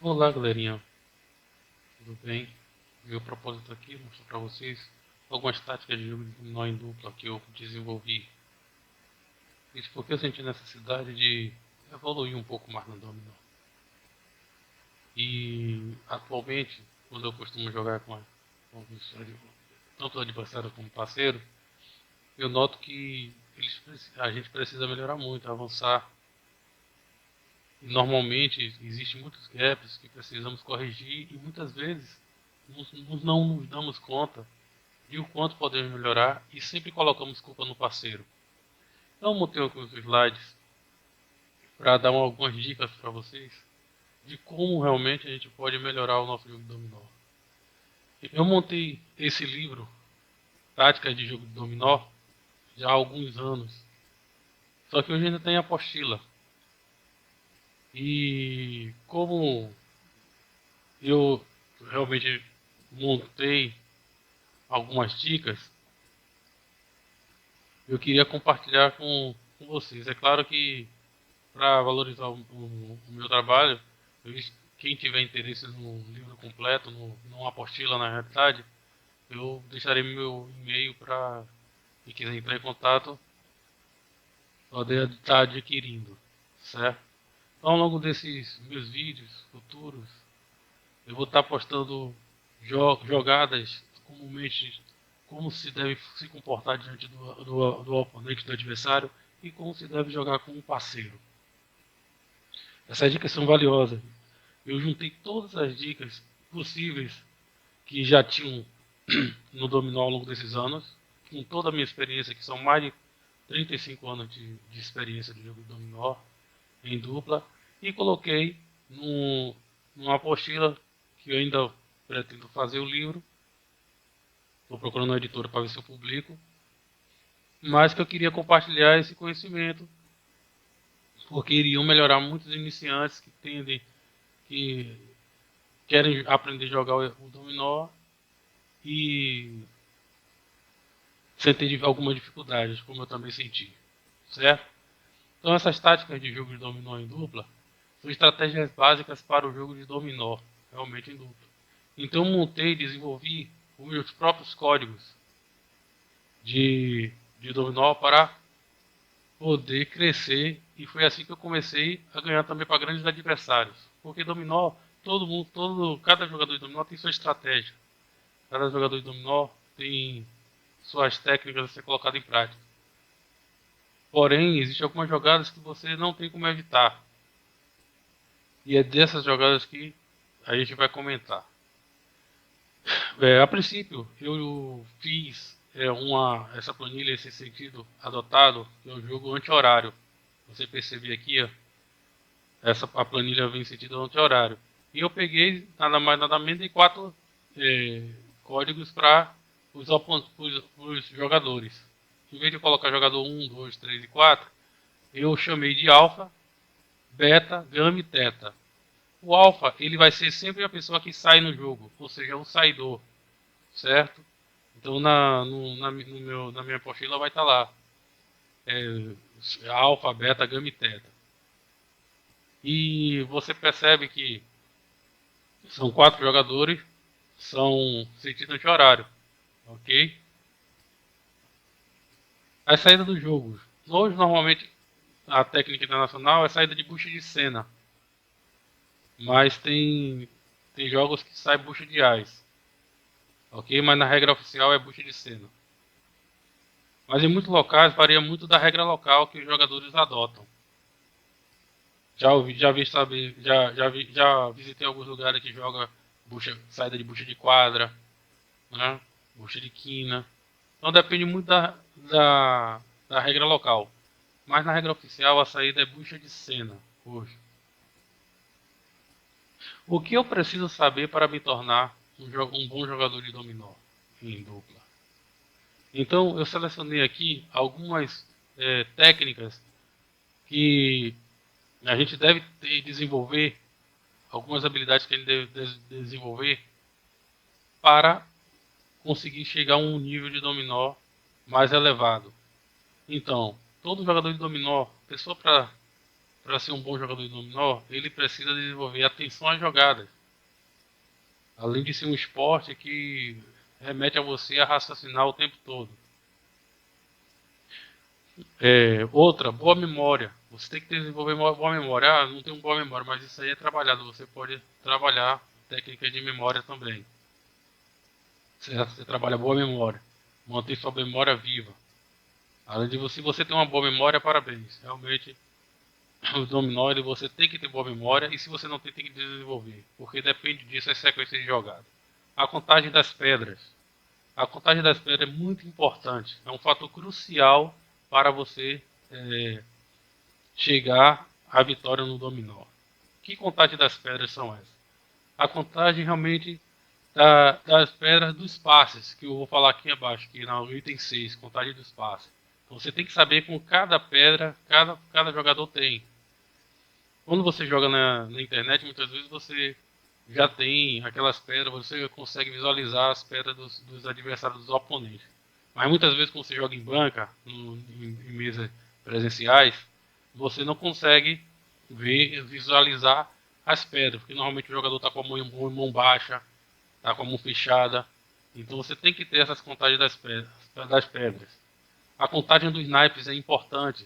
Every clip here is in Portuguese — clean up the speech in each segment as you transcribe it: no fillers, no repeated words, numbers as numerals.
Olá, galerinha, tudo bem? Meu propósito aqui é mostrar para vocês algumas táticas de jogo de dominó em dupla que eu desenvolvi. Isso porque eu senti necessidade de evoluir um pouco mais no dominó. E atualmente, quando eu costumo jogar tanto o adversário como o parceiro, eu noto que a gente precisa melhorar muito, avançar. E normalmente existem muitos gaps que precisamos corrigir e muitas vezes não nos damos conta de o quanto podemos melhorar e sempre colocamos culpa no parceiro. Então, eu montei alguns slides para dar algumas dicas para vocês de como realmente a gente pode melhorar o nosso jogo de dominó. Eu montei esse livro, Táticas de Jogo de Dominó, já há alguns anos. Só que hoje ainda tem apostila. E como eu realmente montei algumas dicas, eu queria compartilhar com vocês. É claro que para valorizar o meu trabalho, quem tiver interesse no livro completo, numa apostila na realidade, eu deixarei meu e-mail para quem quiser entrar em contato, poder estar adquirindo, certo? Então, ao longo desses meus vídeos futuros, eu vou estar postando jogadas comumente como se deve se comportar diante do oponente, do adversário e como se deve jogar com um parceiro. Essas dicas são valiosas. Eu juntei todas as dicas possíveis que já tinham no dominó ao longo desses anos, com toda a minha experiência, que são mais de 35 anos de experiência de jogo de dominó em dupla, e coloquei numa apostila que eu ainda pretendo fazer o livro. Estou procurando uma editora para ver se eu publico, mas que eu queria compartilhar esse conhecimento, porque iriam melhorar muitos iniciantes que querem aprender a jogar o dominó e sentem algumas dificuldades, como eu também senti, certo? Então essas táticas de jogo de dominó em dupla são estratégias básicas para o jogo de dominó, realmente em dupla. Então eu montei e desenvolvi os meus próprios códigos de dominó para poder crescer, e foi assim que eu comecei a ganhar também para grandes adversários. Porque dominó, cada jogador de dominó tem sua estratégia. Cada jogador de dominó tem suas técnicas a ser colocadas em prática. Porém, existem algumas jogadas que você não tem como evitar. E é dessas jogadas que a gente vai comentar. A princípio, eu fiz essa planilha, esse sentido adotado, que é o jogo anti-horário. Você percebe aqui, ó, a planilha vem em sentido anti-horário. E eu peguei nada mais nada menos de quatro códigos para os jogadores. Em vez de colocar jogador 1, 2, 3 e 4, eu chamei de alfa, beta, gama e teta. O alfa, ele vai ser sempre a pessoa que sai no jogo, ou seja, o saidor, certo? Então na minha apostila vai estar lá, alfa, beta, gama e teta. E você percebe que são quatro jogadores, são sentido anti-horário, ok? A saída do jogo. Hoje, normalmente, a técnica internacional é saída de bucha de cena, mas tem jogos que sai bucha de ás, ok? Mas na regra oficial é bucha de cena. Mas em muitos locais varia muito da regra local que os jogadores adotam. Já visitei alguns lugares que joga saída de bucha de quadra, né? Bucha de quina. Então depende muito da regra local. Mas na regra oficial a saída é bucha de cena hoje. O que eu preciso saber para me tornar um bom jogador de dominó em dupla? Então eu selecionei aqui algumas técnicas que a gente deve desenvolver, algumas habilidades que a gente deve desenvolver para conseguir chegar a um nível de dominó mais elevado. Então, todo jogador de dominó, pessoa para para ser um bom jogador de dominó, ele precisa desenvolver atenção às jogadas. Além de ser um esporte que remete a você a raciocinar o tempo todo. Outra, boa memória. Você tem que desenvolver uma boa memória. Ah, não tenho uma boa memória, mas isso aí é trabalhado. Você pode trabalhar técnicas de memória também. Certo? Você trabalha boa memória. Manter sua memória viva. Além de você, se você tem uma boa memória, parabéns. Realmente, o dominó, você tem que ter boa memória. E se você não tem, tem que desenvolver. Porque depende disso, a sequência de jogada. A contagem das pedras. A contagem das pedras é muito importante. É um fator crucial para você chegar à vitória no dominó. Que contagem das pedras são essas? A contagem realmente das pedras dos passes, que eu vou falar aqui abaixo, que no item 6, contagem dos passes. Então você tem que saber com cada pedra, cada jogador tem. Quando você joga na internet, muitas vezes você já tem aquelas pedras, você consegue visualizar as pedras dos adversários, dos oponentes. Mas muitas vezes quando você joga em banca, em mesas presenciais, você não consegue visualizar as pedras, porque normalmente o jogador está com a mão baixa, está com a mão fechada. Então você tem que ter essas contagens das pedras. A contagem dos naipes é importante.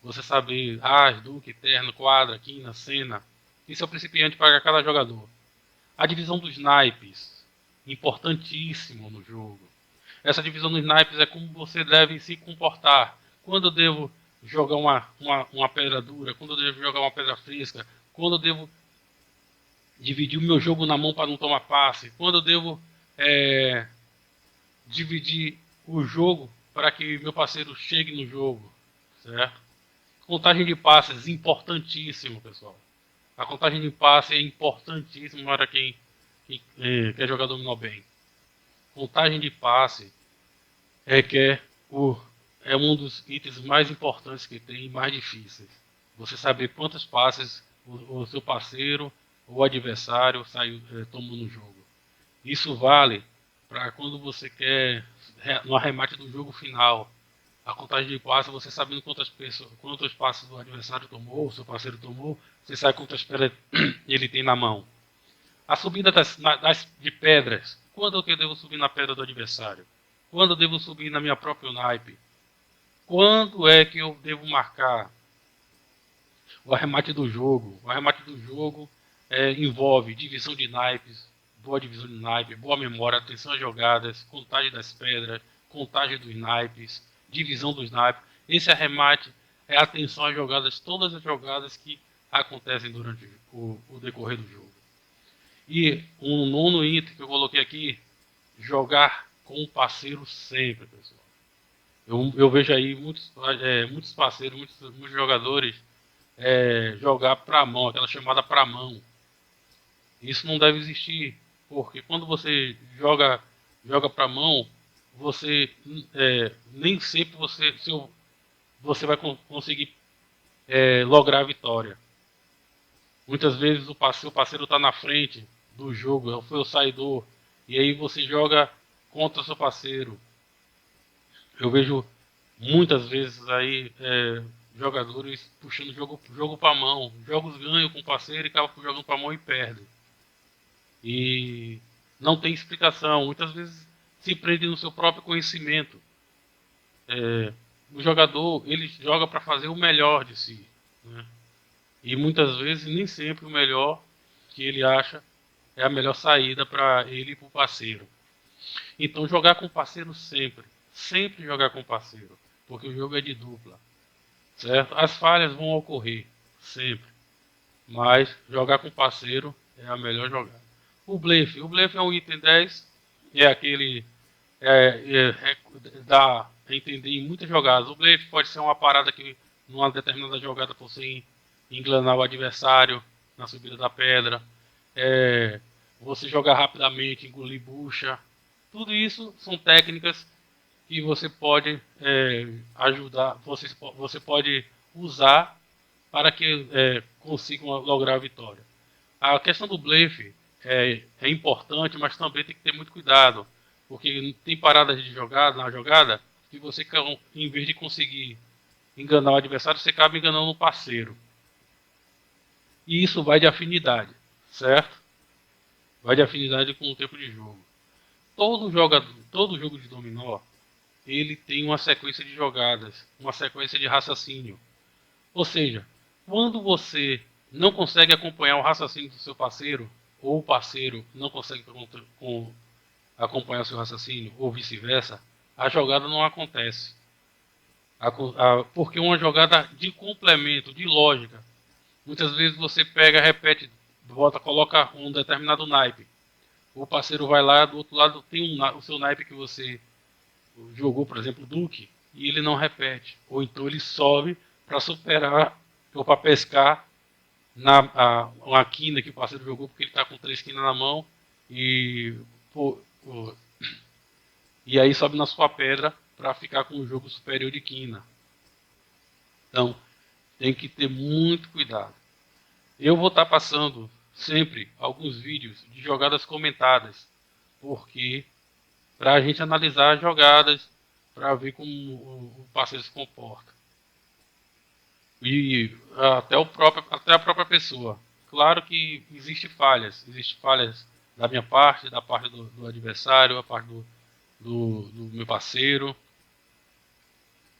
Você saber as, duque, terno, quadra, quina, cena. Isso é o principiante para cada jogador. A divisão dos naipes, importantíssimo no jogo. Essa divisão dos naipes é como você deve se comportar. Quando eu devo jogar uma pedra dura, quando eu devo jogar uma pedra fresca, quando eu devo dividir o meu jogo na mão para não tomar passe, quando eu devo dividir o jogo para que meu parceiro chegue no jogo, certo? Contagem de passes, importantíssimo, pessoal. A contagem de passes é importantíssima para quem quer jogar dominó bem. Contagem de passe é um dos itens mais importantes que tem e mais difíceis. Você saber quantos passes o seu parceiro ou o adversário tomou no jogo. Isso vale para quando você quer no arremate do jogo final. A contagem de passes, você sabendo quantos passes o adversário tomou, o seu parceiro tomou, você sabe quantas pedras ele tem na mão. A subida de pedras. Quando eu devo subir na pedra do adversário? Quando eu devo subir na minha própria naipe? Quando é que eu devo marcar o arremate do jogo? O arremate do jogo envolve divisão de naipes, boa divisão de naipe, boa memória, atenção às jogadas, contagem das pedras, contagem dos naipes, divisão dos naipes. Esse arremate é atenção às jogadas, todas as jogadas que acontecem durante o decorrer do jogo. E um nono item que eu coloquei aqui, jogar com o parceiro sempre, pessoal. Eu vejo aí muitos parceiros, muitos jogadores jogar para mão, aquela chamada para mão. Isso não deve existir, porque quando você joga para mão, você nem sempre você vai conseguir lograr a vitória. Muitas vezes o parceiro está na frente do jogo, foi o saidor, e aí você joga contra o seu parceiro. Eu vejo muitas vezes aí jogadores puxando jogo para mão. Jogos ganham com o parceiro e acabam jogando para mão e perdem. E não tem explicação. Muitas vezes se prende no seu próprio conhecimento. O jogador ele joga para fazer o melhor de si, né? E muitas vezes nem sempre o melhor que ele acha é a melhor saída para ele e para o parceiro. Então jogar com o parceiro sempre jogar com o parceiro, porque o jogo é de dupla, certo? As falhas vão ocorrer sempre, mas jogar com o parceiro é a melhor jogada. O blefe é um item 10, é aquele dá a entender em muitas jogadas. O blefe pode ser uma parada que numa determinada jogada você englanar o adversário na subida da pedra, você jogar rapidamente, engolir bucha. Tudo isso são técnicas que você pode ajudar, você pode usar para que consigam lograr a vitória. A questão do blefe é importante, mas também tem que ter muito cuidado, porque tem paradas de jogada na jogada que você, em vez de conseguir enganar o adversário, você acaba enganando o parceiro. E isso vai de afinidade, certo? Vai de afinidade com o tempo de jogo. Todo jogo de dominó, ele tem uma sequência de jogadas, uma sequência de raciocínio. Ou seja, quando você não consegue acompanhar o raciocínio do seu parceiro, ou o parceiro não consegue acompanhar o seu raciocínio, ou vice-versa, a jogada não acontece. Porque uma jogada de complemento, de lógica. Muitas vezes você pega, repete, volta, coloca um determinado naipe. O parceiro vai lá, do outro lado tem o seu naipe que você jogou, por exemplo, Duque, e ele não repete. Ou então ele sobe para superar ou para pescar uma quina que o parceiro jogou porque ele está com 3 quinas na mão e, pô, e aí sobe na sua pedra para ficar com o jogo superior de quina. Então, tem que ter muito cuidado. Eu vou estar passando sempre alguns vídeos de jogadas comentadas, porque para a gente analisar as jogadas, para ver como o parceiro se comporta. E até a própria pessoa. Claro que existem falhas da minha parte, da parte do adversário, da parte do meu parceiro,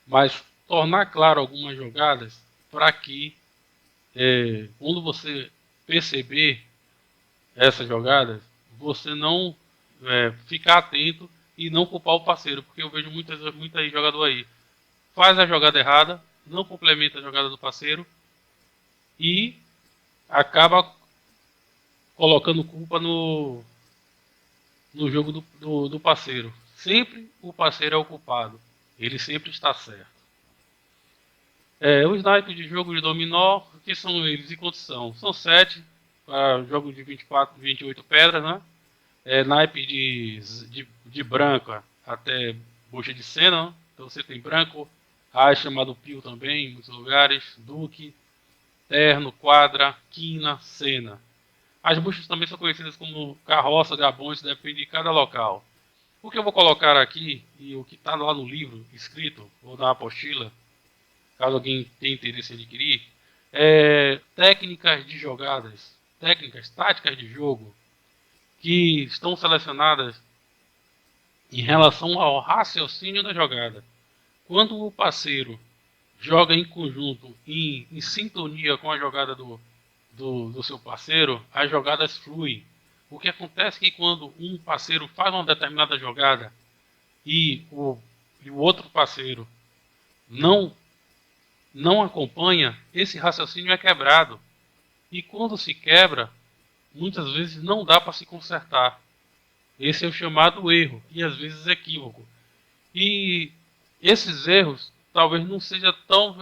mas tornar claro algumas jogadas para que quando você perceber essas jogadas, você não ficar atento e não culpar o parceiro, porque eu vejo muita jogador aí faz a jogada errada, não complementa a jogada do parceiro e acaba colocando culpa no jogo do parceiro. Sempre o parceiro é o culpado. Ele sempre está certo. Os naipes de jogo de dominó, o que são eles e quantos são? São 7, para jogo de 24, 28 pedras, né? Naipe de branca até bucha de cena, né? Então você tem branco, chamado pio também, em muitos lugares, duque, terno, quadra, quina, cena. As buchas também são conhecidas como carroça, gabões, depende de cada local. O que eu vou colocar aqui, e o que está lá no livro escrito, ou na apostila, caso alguém tenha interesse em adquirir, técnicas de jogadas, técnicas, táticas de jogo, que estão selecionadas em relação ao raciocínio da jogada. Quando o parceiro joga em conjunto, em sintonia com a jogada do seu parceiro, as jogadas fluem. O que acontece é que quando um parceiro faz uma determinada jogada e o outro parceiro não, não acompanha, esse raciocínio é quebrado. E quando se quebra, muitas vezes não dá para se consertar. Esse é o chamado erro e às vezes equívoco. E esses erros talvez não seja tão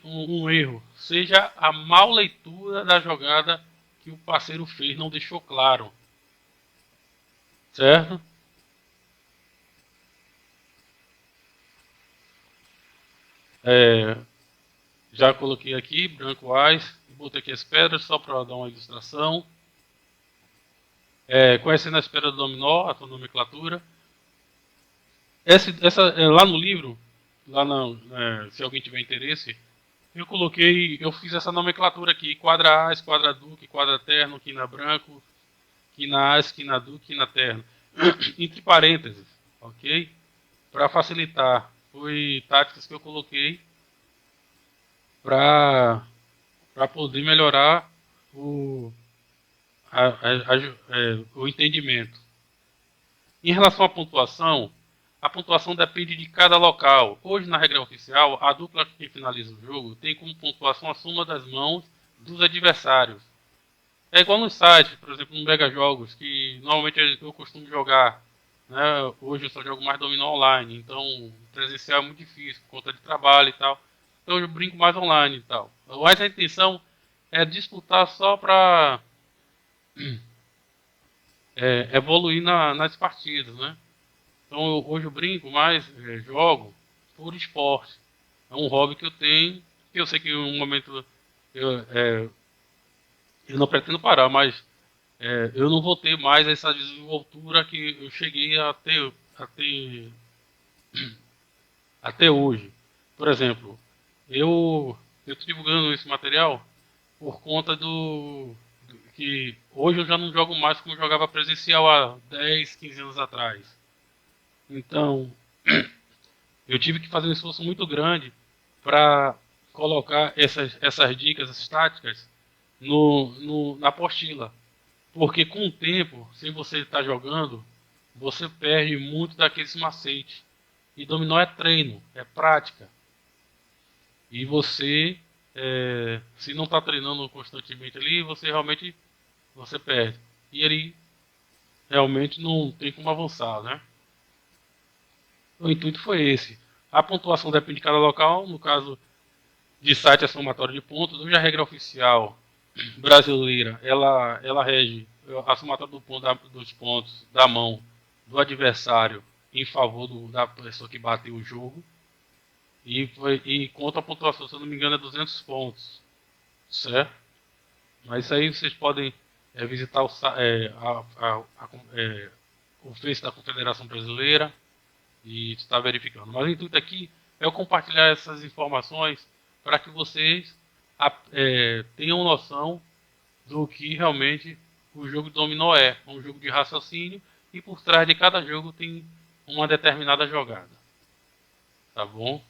um erro, seja a mal leitura da jogada que o parceiro fez, não deixou claro, certo? É, já coloquei aqui branco ás, botei aqui as pedras só para dar uma ilustração. Conhecendo as pedras do dominó, a sua nomenclatura. Lá no livro, se alguém tiver interesse, eu fiz essa nomenclatura aqui: quadra ás, quadra duque, quadra terno, quina branco, quina ás, quina duque, quina terno. Entre parênteses, ok? Para facilitar, foi táticas que eu coloquei para poder melhorar o, o entendimento. Em relação à pontuação, a pontuação depende de cada local. Hoje, na regra oficial, a dupla que finaliza o jogo tem como pontuação a soma das mãos dos adversários. É igual nos sites, por exemplo, no Mega Jogos, que normalmente eu costumo jogar. Né? Hoje eu só jogo mais dominó online, então presencial é muito difícil, por conta de trabalho e tal. Então eu brinco mais online e tal. Mas a intenção é disputar só para evoluir nas partidas, né? Então hoje eu brinco mais, jogo por esporte. É um hobby que eu tenho, que eu sei que em um momento eu, é, eu não pretendo parar, mas eu não vou ter mais essa desenvoltura que eu cheguei ter até hoje. Por exemplo, eu estou divulgando esse material por conta que hoje eu já não jogo mais como eu jogava presencial há 10, 15 anos atrás. Então, eu tive que fazer um esforço muito grande para colocar essas dicas, essas táticas na apostila. Porque com o tempo, se você está jogando, você perde muito daqueles macetes. E dominó é treino, é prática. E você, se não está treinando constantemente ali, você realmente você perde. E ele realmente não tem como avançar, né? O intuito foi esse. A pontuação depende de cada local, no caso de site é somatório de pontos, onde a regra oficial brasileira, ela rege a somatória dos pontos da mão do adversário em favor da pessoa que bateu o jogo. E conta a pontuação, se eu não me engano, é 200 pontos, certo? Mas isso aí vocês podem visitar o Face da Confederação Brasileira e estar verificando. Mas o intuito aqui é eu compartilhar essas informações para que vocês tenham noção do que realmente o jogo de dominó é. Um jogo de raciocínio e por trás de cada jogo tem uma determinada jogada. Tá bom?